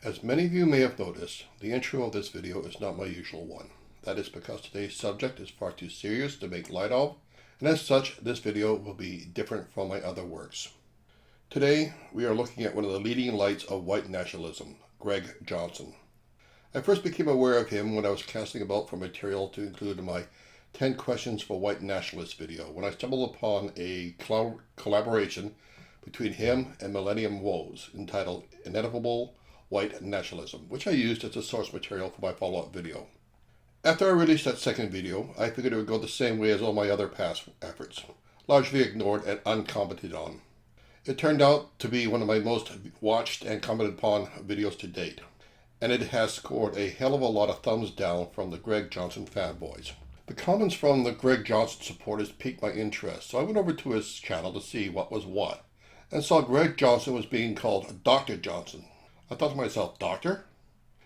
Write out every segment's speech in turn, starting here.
As many of you may have noticed, the intro of this video is not my usual one. That is because today's subject is far too serious to make light of, and as such, this video will be different from my other works. Today, we are looking at one of the leading lights of white nationalism, Greg Jonhson. I first became aware of him when I was casting about for material to include in my 10 Questions for White Nationalists video, when I stumbled upon a collaboration between him and Millennium Woes entitled Inevitable White Nationalism, which I used as a source material for my follow-up video. After I released that second video, I figured it would go the same way as all my other past efforts, largely ignored and uncommented on. It turned out to be one of my most watched and commented upon videos to date, and it has scored a hell of a lot of thumbs down from the Greg Jonhson fanboys. The comments from the Greg Jonhson supporters piqued my interest, so I went over to his channel to see what was what, and saw Greg Jonhson was being called Dr. Johnston. I thought to myself, doctor?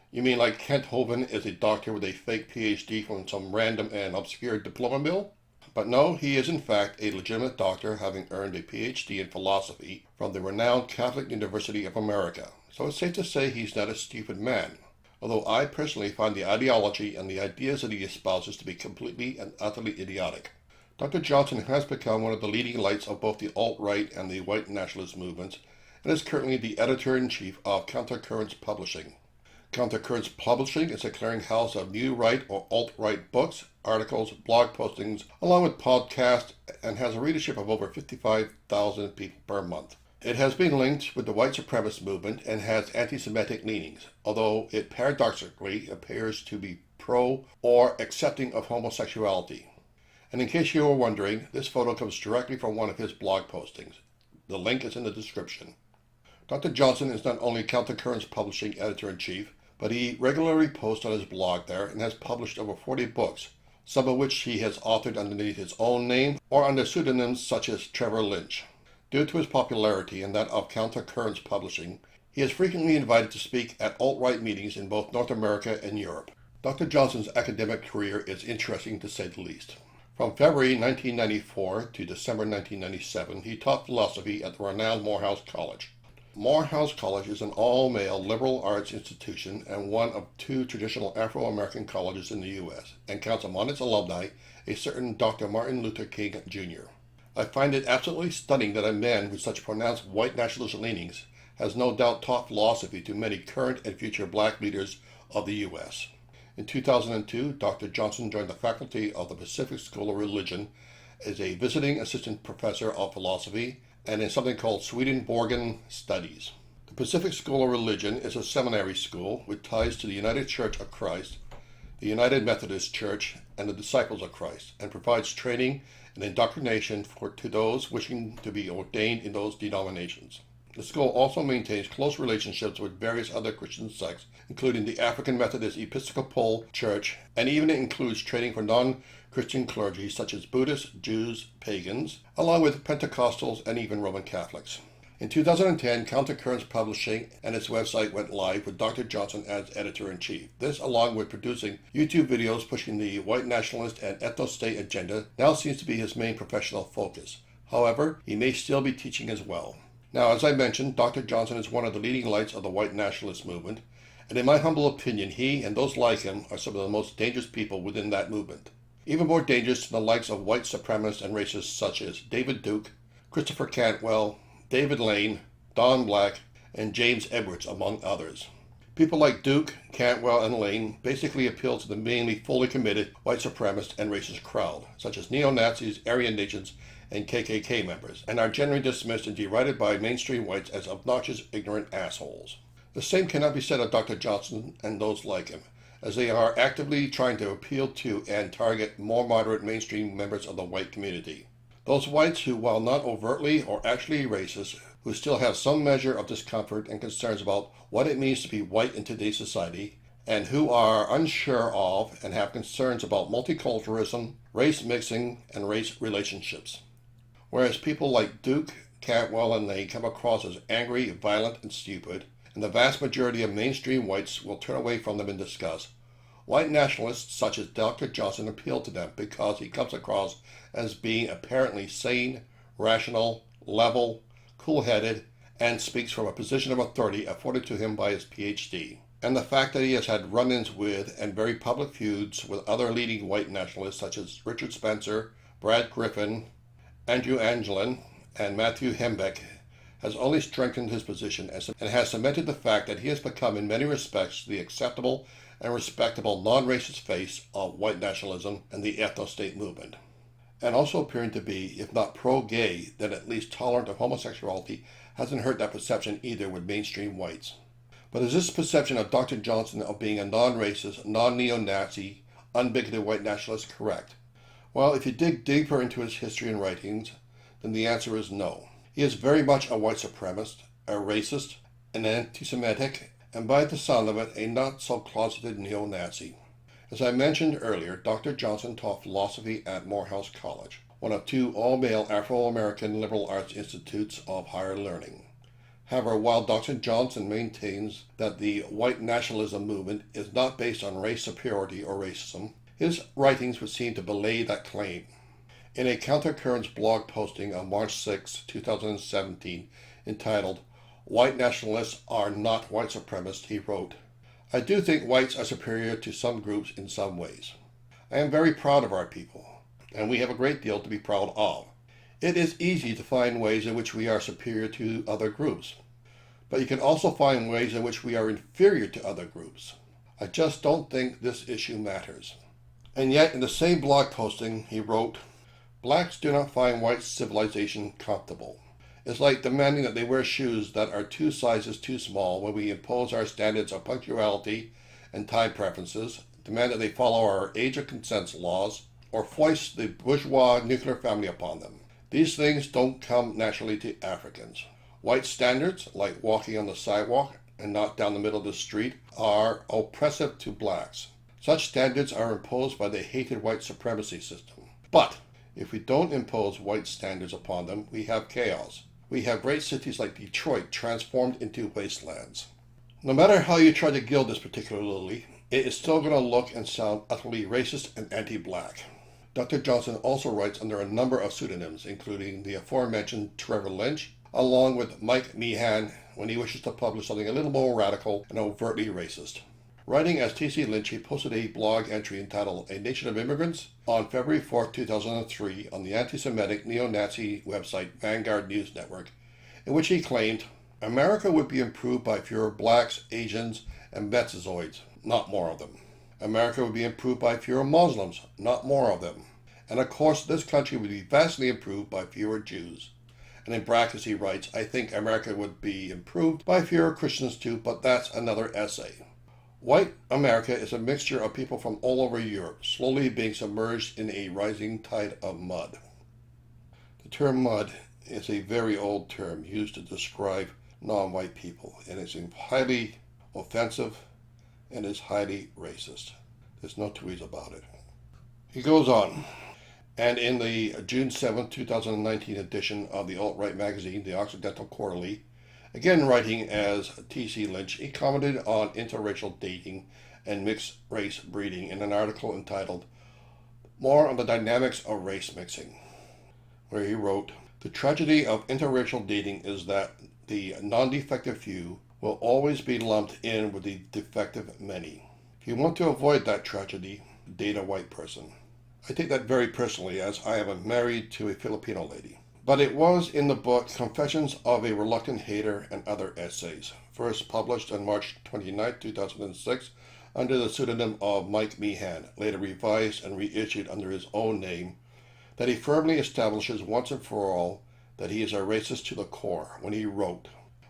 You mean like Kent Hovind is a doctor with a fake PhD from some random and obscure diploma mill? But no, he is in fact a legitimate doctor, having earned a PhD in philosophy from the renowned Catholic University of America. So it's safe to say he's not a stupid man, although I personally find the ideology and the ideas that he espouses to be completely and utterly idiotic. Dr. Johnston has become one of the leading lights of both the alt-right and the white nationalist movements, and is currently the editor-in-chief of Countercurrents Publishing. Countercurrents Publishing is a clearinghouse of new right or alt-right books, articles, blog postings, along with podcasts, and has a readership of over 55,000 people per month. It has been linked with the white supremacist movement and has anti-Semitic leanings, although it paradoxically appears to be pro or accepting of homosexuality. And in case you were wondering, this photo comes directly from one of his blog postings. The link is in the description. Dr. Johnston is not only Countercurrents Publishing editor-in-chief, but he regularly posts on his blog there and has published over 40 books, some of which he has authored underneath his own name or under pseudonyms such as Trevor Lynch. Due to his popularity and that of Countercurrents Publishing, he is frequently invited to speak at alt-right meetings in both North America and Europe. Dr. Johnston's academic career is interesting to say the least. From February 1994 to December 1997, he taught philosophy at the renowned Morehouse College. Morehouse College is an all-male liberal arts institution and one of two traditional Afro-American colleges in the U.S., and counts among its alumni a certain Dr. Martin Luther King Jr. I find it absolutely stunning that a man with such pronounced white nationalist leanings has no doubt taught philosophy to many current and future black leaders of the U.S. In 2002, Dr. Johnston joined the faculty of the Pacific School of Religion as a visiting assistant professor of philosophy and in something called Swedenborgian Studies. The Pacific School of Religion is a seminary school with ties to the United Church of Christ, the United Methodist Church, and the Disciples of Christ, and provides training and indoctrination to those wishing to be ordained in those denominations. The school also maintains close relationships with various other Christian sects, including the African Methodist Episcopal Church, and even includes training for non-Christian clergy such as Buddhists, Jews, pagans, along with Pentecostals and even Roman Catholics. In 2010, Countercurrents Publishing and its website went live with Dr. Johnston as editor-in-chief. This, along with producing YouTube videos pushing the white nationalist and ethnostate agenda, now seems to be his main professional focus. However, he may still be teaching as well. Now, as I mentioned, Dr. Johnston is one of the leading lights of the white nationalist movement, and in my humble opinion, he and those like him are some of the most dangerous people within that movement. Even more dangerous than the likes of white supremacists and racists such as David Duke, Christopher Cantwell, David Lane, Don Black, and James Edwards, among others. People like Duke, Cantwell, and Lane basically appeal to the mainly fully committed white supremacist and racist crowd, such as neo-Nazis, Aryan nations, and KKK members, and are generally dismissed and derided by mainstream whites as obnoxious, ignorant assholes. The same cannot be said of Dr. Johnston and those like him, as they are actively trying to appeal to and target more moderate mainstream members of the white community. Those whites who, while not overtly or actually racist, who still have some measure of discomfort and concerns about what it means to be white in today's society, and who are unsure of and have concerns about multiculturalism, race mixing, and race relationships. Whereas people like Duke, Cantwell, and Lane come across as angry, violent, and stupid, and the vast majority of mainstream whites will turn away from them in disgust, white nationalists such as Dr. Johnston appeal to them because he comes across as being apparently sane, rational, level, cool-headed, and speaks from a position of authority afforded to him by his PhD. And the fact that he has had run-ins with and very public feuds with other leading white nationalists such as Richard Spencer, Brad Griffin, Andrew Angelin, and Matthew Hembeck has only strengthened his position and has cemented the fact that he has become in many respects the acceptable and respectable non-racist face of white nationalism and the ethnostate movement, and also appearing to be, if not pro-gay, then at least tolerant of homosexuality hasn't hurt that perception either with mainstream whites. But is this perception of Dr. Johnston of being a non-racist, non-neo-Nazi, unbigoted white nationalist correct? Well, if you dig deeper into his history and writings, then the answer is no. He is very much a white supremacist, a racist, an anti-Semitic, and by the sound of it, a not-so-closeted neo-Nazi. As I mentioned earlier, Dr. Johnston taught philosophy at Morehouse College, one of two all-male Afro-American liberal arts institutes of higher learning. However, while Dr. Johnston maintains that the white nationalism movement is not based on race superiority or racism, his writings would seem to belie that claim. In a Countercurrents blog posting on March 6, 2017, entitled, "White Nationalists Are Not White Supremacists," he wrote, "I do think whites are superior to some groups in some ways. I am very proud of our people, and we have a great deal to be proud of. It is easy to find ways in which we are superior to other groups, but you can also find ways in which we are inferior to other groups. I just don't think this issue matters." And yet, in the same blog posting, he wrote, "Blacks do not find white civilization comfortable. It's like demanding that they wear shoes that are 2 sizes too small when we impose our standards of punctuality and time preferences, demand that they follow our age of consent laws, or foist the bourgeois nuclear family upon them. These things don't come naturally to Africans. White standards, like walking on the sidewalk and not down the middle of the street, are oppressive to blacks. Such standards are imposed by the hated white supremacy system. But if we don't impose white standards upon them, we have chaos. We have great cities like Detroit transformed into wastelands. No matter how you try to gild this particular lily, it is still going to look and sound utterly racist and anti-black." Dr. Johnston also writes under a number of pseudonyms, including the aforementioned Trevor Lynch, along with Mike Meehan when he wishes to publish something a little more radical and overtly racist. Writing as T.C. Lynch, he posted a blog entry entitled "A Nation of Immigrants" on February 4, 2003 on the anti-Semitic neo-Nazi website Vanguard News Network, in which he claimed, "America would be improved by fewer blacks, Asians, and Metazoids, not more of them. America would be improved by fewer Muslims, not more of them. And of course, this country would be vastly improved by fewer Jews." And in brackets he writes, "I think America would be improved by fewer Christians too, but that's another essay." White America is a mixture of people from all over Europe, slowly being submerged in a rising tide of mud. The term mud is a very old term used to describe non-white people, and it's highly offensive and is highly racist. There's no two ways about it. He goes on, and in the June 7, 2019 edition of the alt-right magazine, the Occidental Quarterly, again writing as T.C. Lynch, he commented on interracial dating and mixed-race breeding in an article entitled "More on the Dynamics of Race Mixing," where he wrote, "The tragedy of interracial dating is that the non-defective few will always be lumped in with the defective many. If you want to avoid that tragedy, date a white person." I take that very personally, as I am married to a Filipino lady. But it was in the book Confessions of a Reluctant Hater and Other Essays, first published on March 29, 2006, under the pseudonym of Mike Meehan, later revised and reissued under his own name, that he firmly establishes once and for all that he is a racist to the core, when he wrote,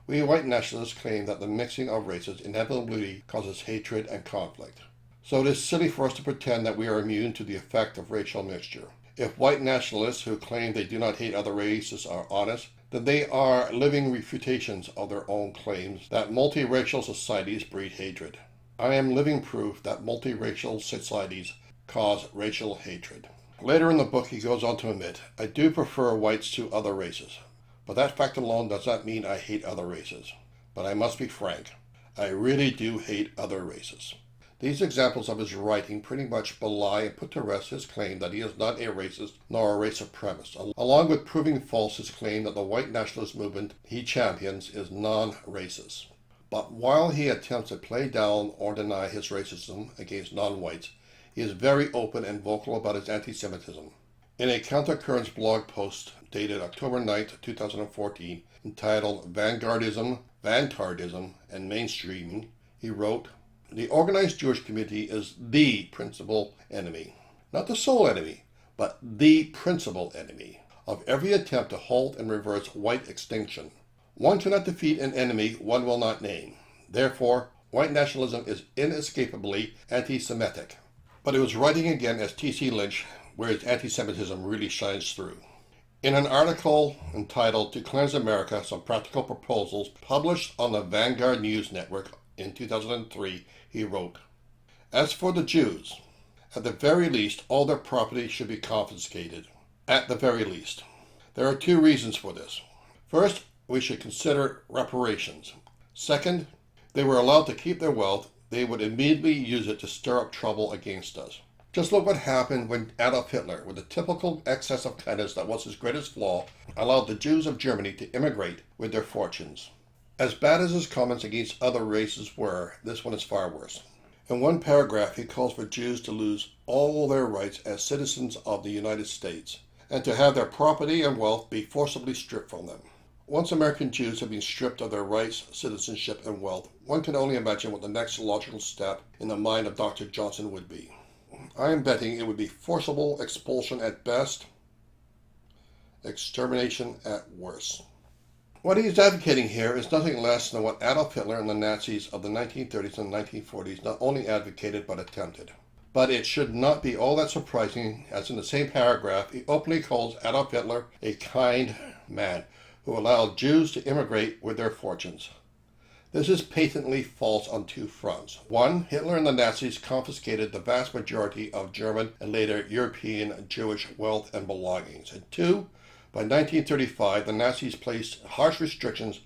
"We white nationalists claim that the mixing of races inevitably causes hatred and conflict. So it is silly for us to pretend that we are immune to the effect of racial mixture. If white nationalists who claim they do not hate other races are honest, then they are living refutations of their own claims that multiracial societies breed hatred. I am living proof that multiracial societies cause racial hatred." Later in the book, he goes on to admit, "I do prefer whites to other races, but that fact alone does not mean I hate other races. But I must be frank, I really do hate other races. These examples of his writing pretty much belie and put to rest his claim that he is not a racist nor a race supremacist, along with proving false his claim that the white nationalist movement he champions is non-racist. But while he attempts to play down or deny his racism against non-whites, he is very open and vocal about his anti-Semitism. In a Countercurrents blog post dated October 9, 2014, entitled Vanguardism, Vantardism, and Mainstreaming, he wrote, "The organized Jewish community is the principal enemy, not the sole enemy, but the principal enemy of every attempt to halt and reverse white extinction. One cannot defeat an enemy one will not name. Therefore, white nationalism is inescapably anti-Semitic." But he was writing again as T.C. Lynch, where his anti-Semitism really shines through. In an article entitled "To Cleanse America, Some Practical Proposals," published on the Vanguard News Network in 2003, he wrote, "As for the Jews, at the very least, all their property should be confiscated. At the very least. There are two reasons for this. First, we should consider reparations. Second, they were allowed to keep their wealth, they would immediately use it to stir up trouble against us. Just look what happened when Adolf Hitler, with the typical excess of kindness that was his greatest flaw, allowed the Jews of Germany to immigrate with their fortunes. As bad as his comments against other races were, this one is far worse. In one paragraph, he calls for Jews to lose all their rights as citizens of the United States, and to have their property and wealth be forcibly stripped from them. Once American Jews have been stripped of their rights, citizenship, and wealth, one can only imagine what the next logical step in the mind of Dr. Johnston would be. I am betting it would be forcible expulsion at best, extermination at worst. What he is advocating here is nothing less than what Adolf Hitler and the Nazis of the 1930s and 1940s not only advocated but attempted. But it should not be all that surprising, as in the same paragraph, he openly calls Adolf Hitler a kind man who allowed Jews to immigrate with their fortunes. This is patently false on two fronts. One, Hitler and the Nazis confiscated the vast majority of German and later European Jewish wealth and belongings. And two, by 1935, the Nazis placed harsh restrictions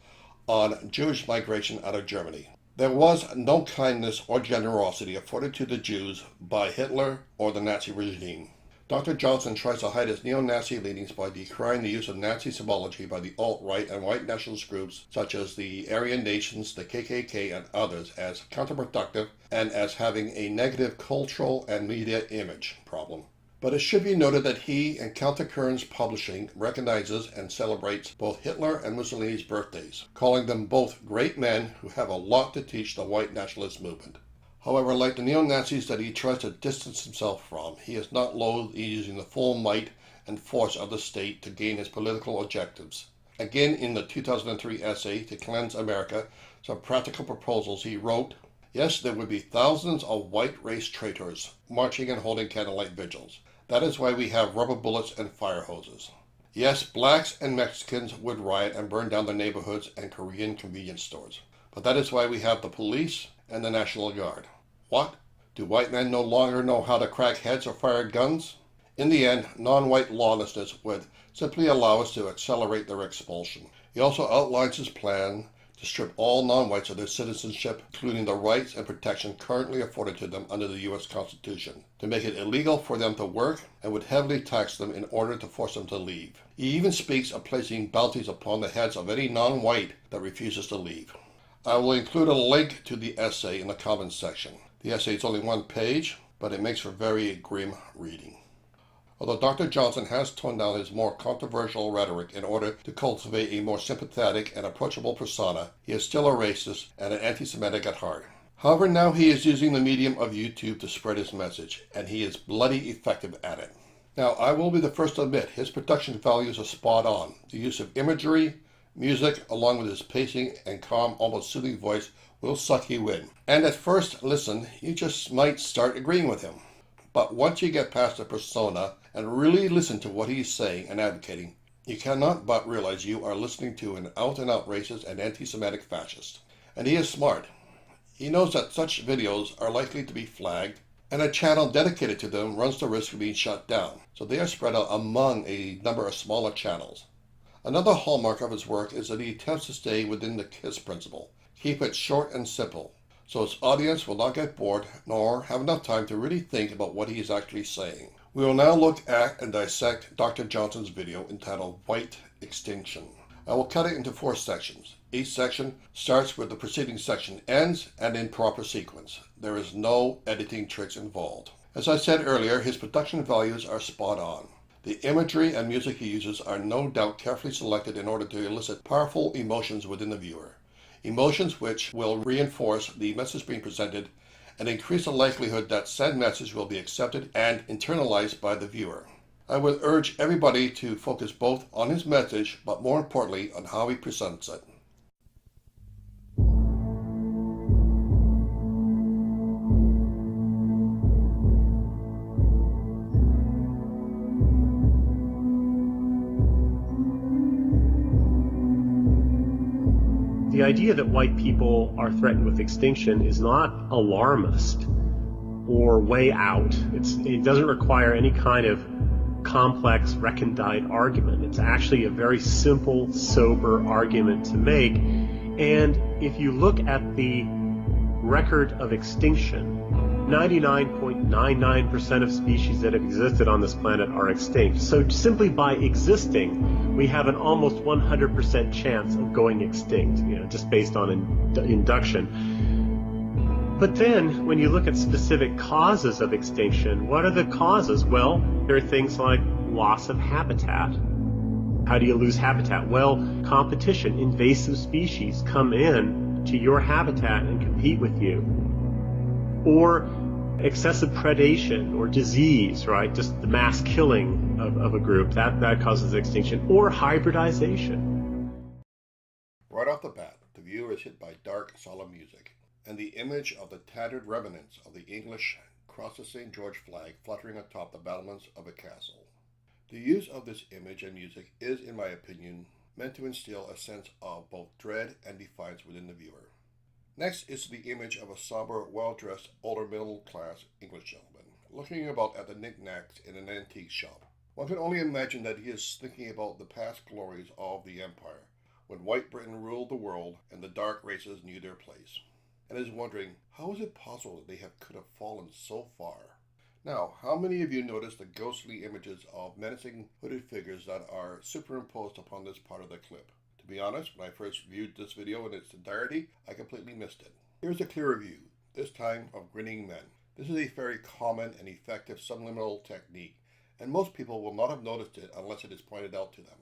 on Jewish migration out of Germany. There was no kindness or generosity afforded to the Jews by Hitler or the Nazi regime. Dr. Johnston tries to hide his neo-Nazi leanings by decrying the use of Nazi symbology by the alt-right and white nationalist groups such as the Aryan Nations, the KKK, and others as counterproductive and as having a negative cultural and media image problem. But it should be noted that he and Countercurrents Publishing recognizes and celebrates both Hitler and Mussolini's birthdays, calling them both great men who have a lot to teach the white nationalist movement. However, like the neo-Nazis that he tries to distance himself from, he is not loath in using the full might and force of the state to gain his political objectives. Again, in the 2003 essay, To Cleanse America, Some Practical Proposals, he wrote, "Yes, there would be thousands of white race traitors marching and holding candlelight vigils. That is why we have rubber bullets and fire hoses. Yes, blacks and Mexicans would riot and burn down the neighborhoods and Korean convenience stores. But that is why we have the police and the National Guard. What? Do white men no longer know how to crack heads or fire guns? In the end, non-white lawlessness would simply allow us to accelerate their expulsion." He also outlines his plan to strip all non-whites of their citizenship, including the rights and protection currently afforded to them under the U.S. Constitution, to make it illegal for them to work, and would heavily tax them in order to force them to leave. He even speaks of placing bounties upon the heads of any non-white that refuses to leave. I will include a link to the essay in the comments section. The essay is only one page, but it makes for very grim reading. Although Dr. Johnston has toned down his more controversial rhetoric in order to cultivate a more sympathetic and approachable persona, he is still a racist and an anti-Semitic at heart. However, now he is using the medium of YouTube to spread his message, and he is bloody effective at it. Now, I will be the first to admit his production values are spot on. The use of imagery, music, along with his pacing and calm, almost soothing voice will suck you in. And at first listen, you just might start agreeing with him. But once you get past the persona and really listen to what he's saying and advocating, you cannot but realize you are listening to an out-and-out racist and anti-Semitic fascist. And he is smart. He knows that such videos are likely to be flagged, and a channel dedicated to them runs the risk of being shut down, so they are spread out among a number of smaller channels. Another hallmark of his work is that he attempts to stay within the KISS principle. Keep it short and simple. so its audience will not get bored nor have enough time to really think about what he is actually saying. We will now look at and dissect Dr. Johnson's video entitled White Extinction. I will cut it into 4 sections. Each section starts where the preceding section ends and in proper sequence. There is no editing tricks involved. As I said earlier, his production values are spot on. The imagery and music he uses are no doubt carefully selected in order to elicit powerful emotions within the viewer. Emotions which will reinforce the message being presented and increase the likelihood that said message will be accepted and internalized by the viewer. I would urge everybody to focus both on his message, but more importantly, on how he presents it. The idea that white people are threatened with extinction is not alarmist or way out. It doesn't require any kind of complex, recondite argument. It's actually a very simple, sober argument to make. And if you look at the record of extinction, 99.99% of species that have existed on this planet are extinct. So simply by existing, we have an almost 100% chance of going extinct, just based on induction. But then, when you look at specific causes of extinction, what are the causes? Well, there are things like loss of habitat. How do you lose habitat? Well, competition. Invasive species come in to your habitat and compete with you. Or excessive predation or disease, right? Just the mass killing of a group, that causes extinction. Or hybridization. Right off the bat, the viewer is hit by dark, solemn music, and the image of the tattered remnants of the English Cross the St. George flag fluttering atop the battlements of a castle. The use of this image and music is, in my opinion, meant to instill a sense of both dread and defiance within the viewer. Next is the image of a somber, well-dressed, older middle-class English gentleman, looking about at the knickknacks in an antique shop. One can only imagine that he is thinking about the past glories of the empire, when White Britain ruled the world and the dark races knew their place, and is wondering, how is it possible that they could have fallen so far? Now, how many of you noticed the ghostly images of menacing hooded figures that are superimposed upon this part of the clip? To be honest, when I first viewed this video in its entirety, I completely missed it. Here's a clearer view, this time of grinning men. This is a very common and effective subliminal technique, and most people will not have noticed it unless it is pointed out to them.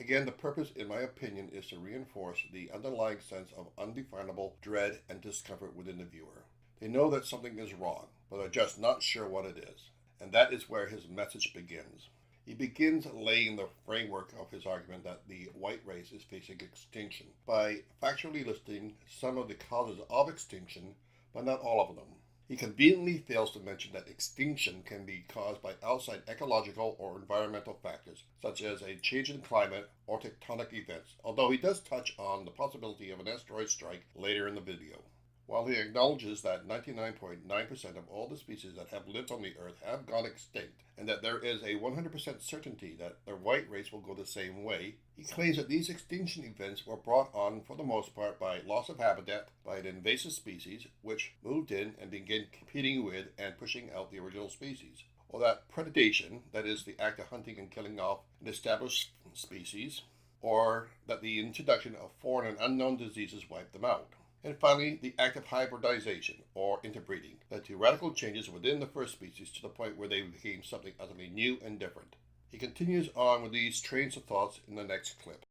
Again, the purpose, in my opinion, is to reinforce the underlying sense of undefinable dread and discomfort within the viewer. They know that something is wrong, but are just not sure what it is, and that is where his message begins. He begins laying the framework of his argument that the white race is facing extinction by factually listing some of the causes of extinction, but not all of them. He conveniently fails to mention that extinction can be caused by outside ecological or environmental factors, such as a change in climate or tectonic events, although he does touch on the possibility of an asteroid strike later in the video. While he acknowledges that 99.9% of all the species that have lived on the Earth have gone extinct, and that there is a 100% certainty that the white race will go the same way, he claims that these extinction events were brought on for the most part by loss of habitat by an invasive species which moved in and began competing with and pushing out the original species, or that predation, that is the act of hunting and killing off an established species, or that the introduction of foreign and unknown diseases wiped them out. And finally, the act of hybridization, or interbreeding, led to radical changes within the first species to the point where they became something utterly new and different. He continues on with these trains of thoughts in the next clip.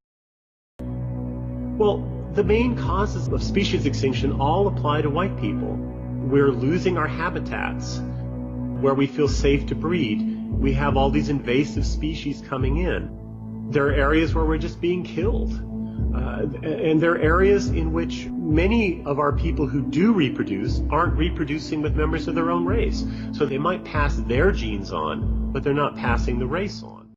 Well, the main causes of species extinction all apply to white people. We're losing our habitats where we feel safe to breed. We have all these invasive species coming in. There are areas where we're just being killed. And there are areas in which many of our people who do reproduce aren't reproducing with members of their own race. So they might pass their genes on, but they're not passing the race on.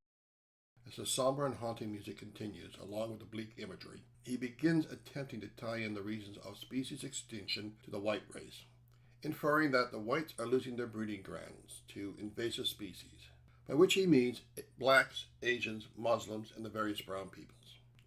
As the somber and haunting music continues, along with the bleak imagery, he begins attempting to tie in the reasons of species extinction to the white race, inferring that the whites are losing their breeding grounds to invasive species, by which he means blacks, Asians, Muslims, and the various brown peoples.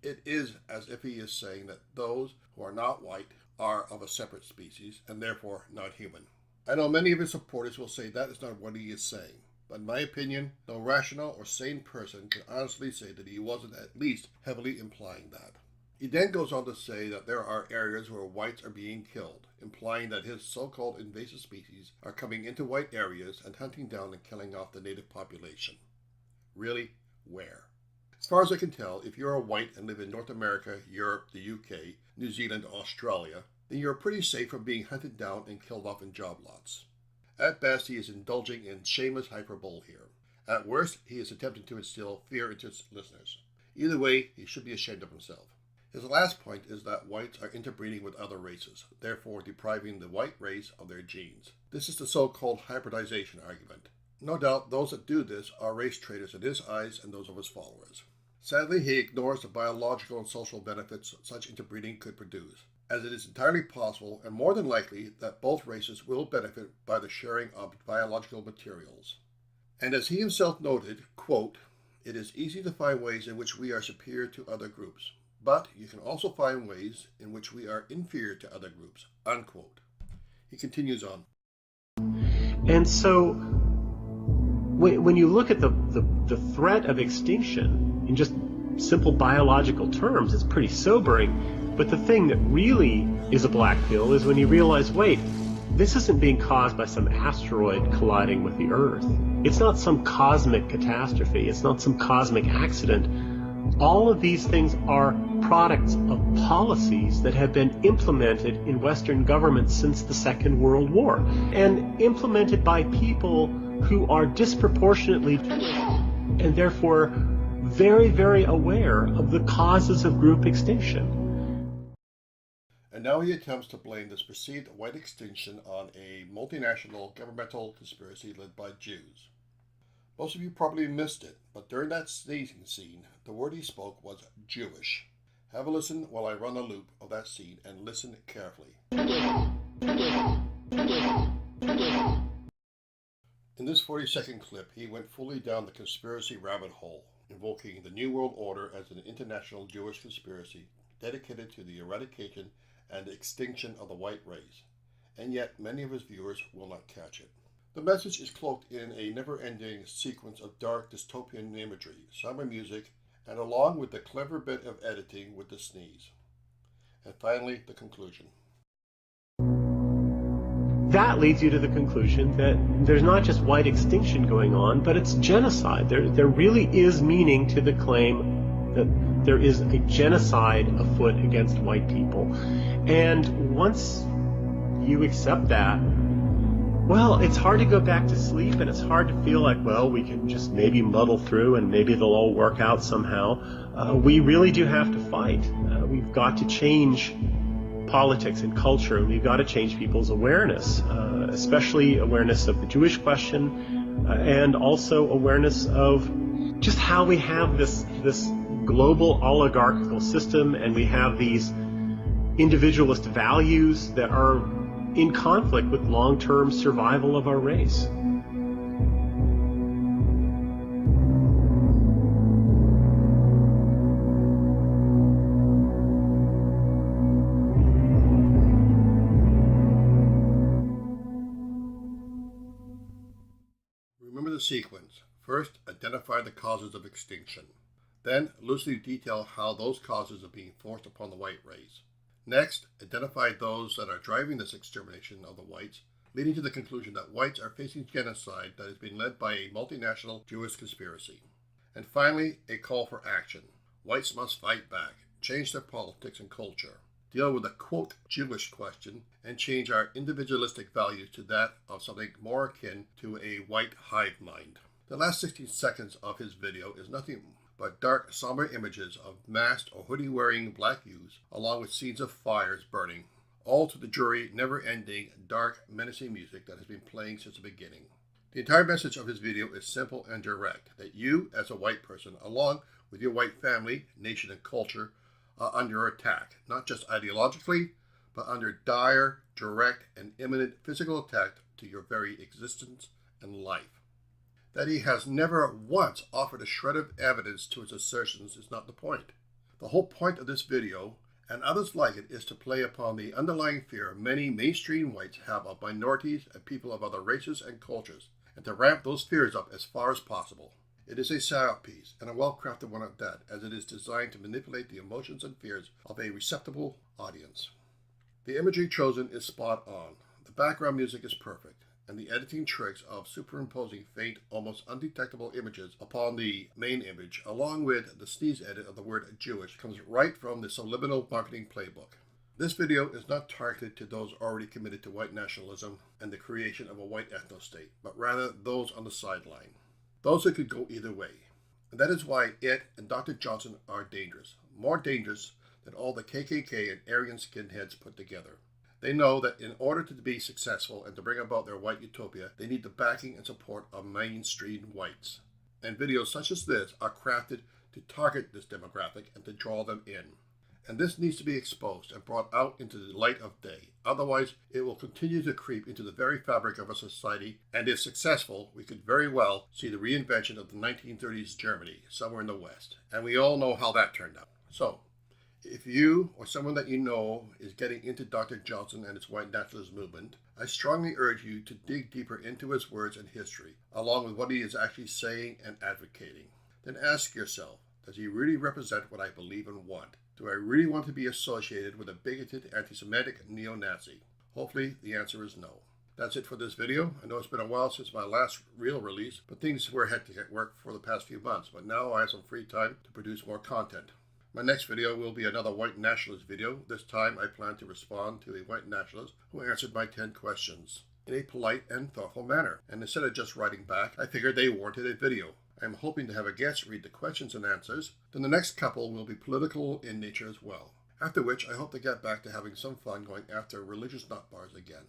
It is as if he is saying that those who are not white are of a separate species and therefore not human. I know many of his supporters will say that is not what he is saying, but in my opinion, no rational or sane person can honestly say that he wasn't at least heavily implying that. He then goes on to say that there are areas where whites are being killed, implying that his so-called invasive species are coming into white areas and hunting down and killing off the native population. Really? Where? As far as I can tell, if you're a white and live in North America, Europe, the UK, New Zealand, Australia, then you're pretty safe from being hunted down and killed off in job lots. At best, he is indulging in shameless hyperbole here. At worst, he is attempting to instill fear into his listeners. Either way, he should be ashamed of himself. His last point is that whites are interbreeding with other races, therefore depriving the white race of their genes. This is the so-called hybridization argument. No doubt those that do this are race traitors in his eyes and those of his followers. Sadly, he ignores the biological and social benefits such interbreeding could produce, as it is entirely possible and more than likely that both races will benefit by the sharing of biological materials. And as he himself noted, quote, "It is easy to find ways in which we are superior to other groups, but you can also find ways in which we are inferior to other groups," unquote. He continues on. And so when you look at the threat of extinction in just simple biological terms, it's pretty sobering. But the thing that really is a black pill is when you realize, wait, this isn't being caused by some asteroid colliding with the Earth. It's not some cosmic catastrophe. It's not some cosmic accident. All of these things are products of policies that have been implemented in Western governments since the Second World War, and implemented by people who are disproportionately and therefore very, very aware of the causes of group extinction. And now he attempts to blame this perceived white extinction on a multinational governmental conspiracy led by Jews. Most of you probably missed it, but during that sneezing scene, the word he spoke was Jewish. Have a listen while I run a loop of that scene and listen carefully. In this 40-second clip, he went fully down the conspiracy rabbit hole, invoking the New World Order as an international Jewish conspiracy dedicated to the eradication and extinction of the white race, and yet many of his viewers will not catch it. The message is cloaked in a never-ending sequence of dark dystopian imagery, somber music, and along with the clever bit of editing with the sneeze. And finally, the conclusion. That leads you to the conclusion that there's not just white extinction going on, but it's genocide. There really is meaning to the claim that there is a genocide afoot against white people. And once you accept that, well, it's hard to go back to sleep, and it's hard to feel like, well, we can just maybe muddle through and maybe they'll all work out somehow. We really do have to fight. We've got to change politics and culture, and we've got to change people's awareness, especially awareness of the Jewish question, and also awareness of just how we have this global oligarchical system, and we have these individualist values that are in conflict with long-term survival of our race. Remember the sequence. First, identify the causes of extinction. Then, loosely detail how those causes are being forced upon the white race. Next, identify those that are driving this extermination of the whites, leading to the conclusion that whites are facing genocide that is being led by a multinational Jewish conspiracy. And finally, a call for action. Whites must fight back, change their politics and culture, deal with the quote Jewish question, and change our individualistic values to that of something more akin to a white hive mind. The last 16 seconds of his video is nothing but dark, somber images of masked or hoodie-wearing black youths, along with scenes of fires burning, all to the dreary, never-ending, dark, menacing music that has been playing since the beginning. The entire message of his video is simple and direct, that you, as a white person, along with your white family, nation, and culture, are under attack, not just ideologically, but under dire, direct, and imminent physical attack to your very existence and life. That he has never once offered a shred of evidence to his assertions is not the point. The whole point of this video, and others like it is to play upon the underlying fear many mainstream whites have of minorities and people of other races and cultures, and to ramp those fears up as far as possible. It is a psyop piece, and a well-crafted one at that, as it is designed to manipulate the emotions and fears of a receptive audience. The imagery chosen is spot on. The background music is perfect, and the editing tricks of superimposing faint, almost undetectable images upon the main image, along with the sneeze edit of the word Jewish, comes right from the subliminal marketing playbook. This video is not targeted to those already committed to white nationalism and the creation of a white ethnostate, but rather those on the sideline. Those who could go either way. And that is why it and Dr. Johnston are dangerous. More dangerous than all the KKK and Aryan skinheads put together. They know that in order to be successful and to bring about their white utopia, they need the backing and support of mainstream whites. And videos such as this are crafted to target this demographic and to draw them in. And this needs to be exposed and brought out into the light of day. Otherwise, it will continue to creep into the very fabric of our society, and if successful, we could very well see the reinvention of the 1930s Germany somewhere in the West. And we all know how that turned out. So, if you or someone that you know is getting into Dr. Johnston and his white nationalist movement, I strongly urge you to dig deeper into his words and history, along with what he is actually saying and advocating. Then ask yourself, does he really represent what I believe and want? Do I really want to be associated with a bigoted, anti-Semitic neo-Nazi? Hopefully, the answer is no. That's it for this video. I know it's been a while since my last real release, but things were hectic at work for the past few months, but now I have some free time to produce more content. My next video will be another white nationalist video. This time I plan to respond to a white nationalist who answered my 10 questions in a polite and thoughtful manner. And instead of just writing back, I figured they warranted a video. I'm hoping to have a guest read the questions and answers. Then the next couple will be political in nature as well. After which I hope to get back to having some fun going after religious nut bars again.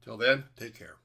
Till then, take care.